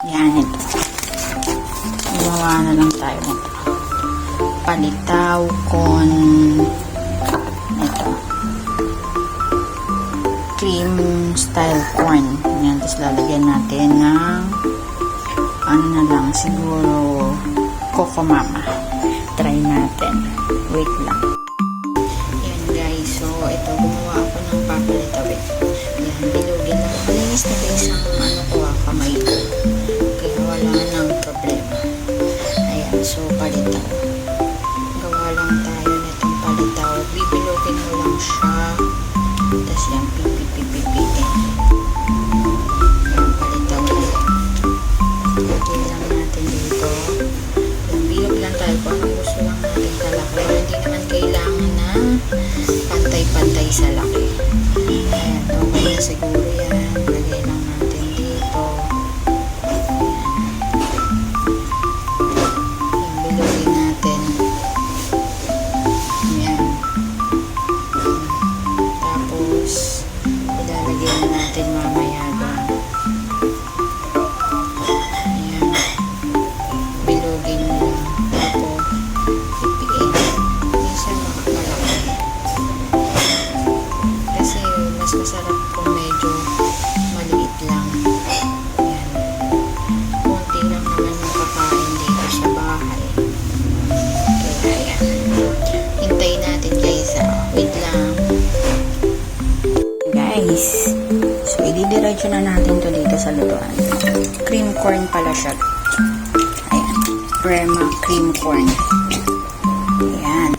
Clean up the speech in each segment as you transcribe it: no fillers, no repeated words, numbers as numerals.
Yan, ito. Gumawa na lang tayo nito. Palitaw con ito. Cream style corn. Yan, tapos lalagyan natin ng ano na lang, siguro Coco Mama. Try natin. Wait lang. Yan guys, so ito, gumawa ako ng papalitaw. Yan, bilugin lang. Malinis na guys ang ano ko, kamay ko. Kaya wala nang problema. Ayan, so palitaw. Gawa lang tayo nitong palitaw. Bibilugin mo lang siya. Tapos yan, pipipipipiin. Yan, palitaw na yan. Lagyan lang natin dito. Yan, bilog lang tayo kung anong gusto lang natin kalaki. Pero hindi naman kailangan na pantay-pantay sa laki. Ayan, okay na siguro yan. Lagyan lang natin dito. Yan, bilogin natin. Yan. Tapos, ilalagyan na natin mamaya doon. Ayan. Bilogin mo lang. Tapos, pipiin. Hindi siya makakalaki. Kasi, mas masarap kung medyo maliit lang. Ayan. Konti lang naman yung kakain dito sa bahay. Kaya, ayan. Hintayin natin guys. Wait lang. Guys, so ididiretso na natin to dito sa lutuan. Cream corn pala siya. Ayan. Crema cream corn. Ayan.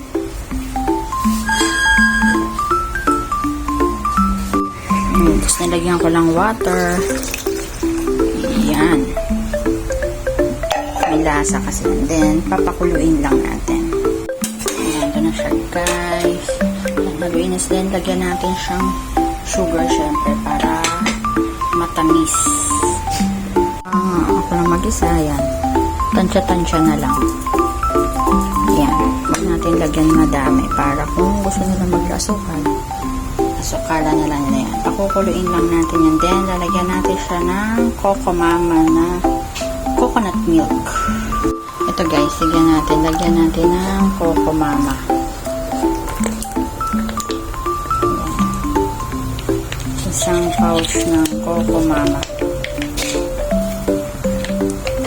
Tapos nilagyan ko lang water. Ayan. May lasa kasi. And then, papakuluin lang natin. Ayan, ito na siya guys. Haluin na din. Lagyan natin siyang sugar syempre para matamis. Ako lang mag-isa. Ayan. Tansya-tansya na lang. Ayan. Huwag natin lagyan madami para kung gusto nila mag-asukal, asukala na lang nila yan. Pakukuluin lang natin yan. Then, lalagyan natin siya ng Coco Mama na coconut milk. Ito guys, lagyan natin ng Coco Mama. Isang pouch ng Coco Mama.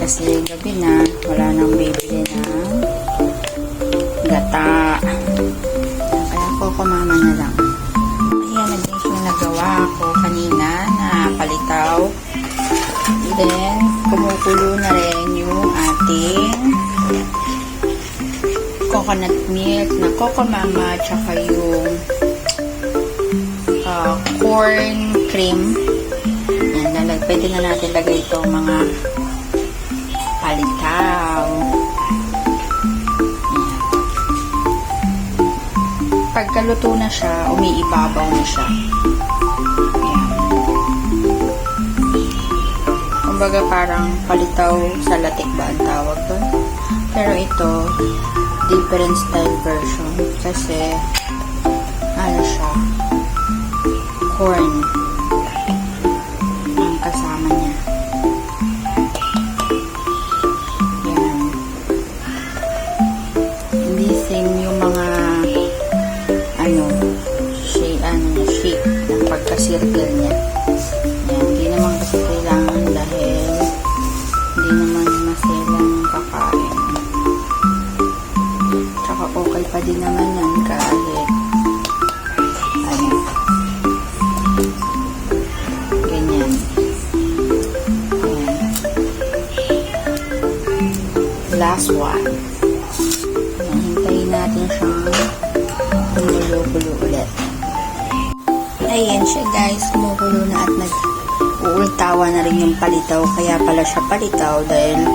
Kasi gabi na, wala nang bibili ng gata. Kaya Coco Mama na lang. Ayan, nag-dish yung nagawa ko kanina na palitaw. Then, kumukulo na rin yung ating coconut milk na Coco Mama tsaka yung corn cream. Yan, pwede na natin lagay itong mga palitaw. Yan. Pagkaluto na siya, umiibabaw na siya. Yan. Kumbaga parang palitaw sa latik ba ang tawag doon? Pero ito, different style version. Kasi, ano siya, corn ang kasama niya. Yan. Hindi same yung mga shape ng pagka-circle niya. Yan. Hindi naman kasi kailangan dahil hindi naman maselan yung kakain. Tsaka okay pa din naman yan kahit ganyan. Ayan. Last one. Ayan, hintayin natin siyang kumulo-kulo ulit. Ayan siya guys, kumukulo na at nag-uultawa na rin yung palitaw. Kaya pala siya palitaw dahil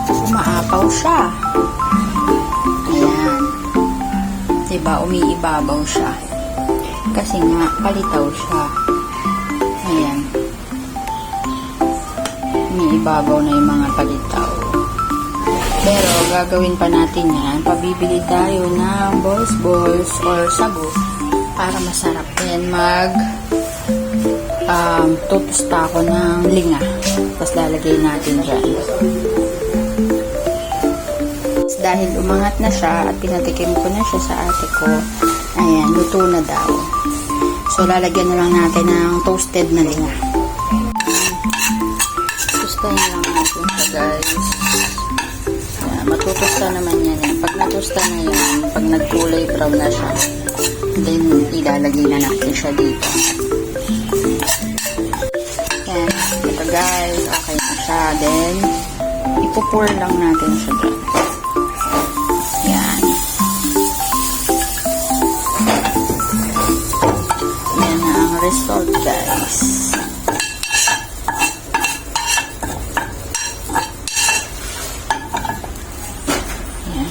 umaapaw siya. Ayan. Diba, umiibabaw siya. Kasi nga, palitaw siya. Ayan. Umiibabaw na yung mga palitaw. Pero, gagawin pa natin yan. Pabibili tayo ng balls or sago para masarap yan tutusta ako ng linga. Tapos lalagay natin dyan. Dahil umangat na siya at pinatikim ko na siya sa ate ko, ayan, luto na daw. So, lalagyan na lang natin ng toasted na linga. Toastan na lang natin siya, guys. Ayan, matutusta naman yan. Pag natusta na yan, pag nagkulay brown na siya, then ilalagay na natin siya dito. Ayan, ito guys, okay na siya. Then, ipupur lang natin siya dyan. Yan. Yan na ang result, guys. Yan.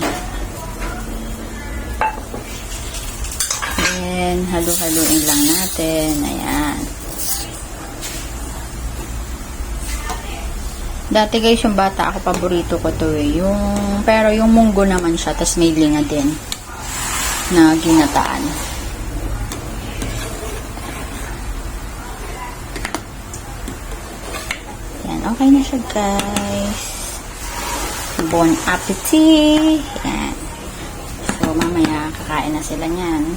Then, halu-haluin lang natin. Ayan. Dati guys, yung bata ako, paborito ko to eh. Pero yung munggo naman siya, tas may linga din na ginataan. Yan, okay na siya guys. Bon appetit! Yan. So, mamaya kakain na sila niyan.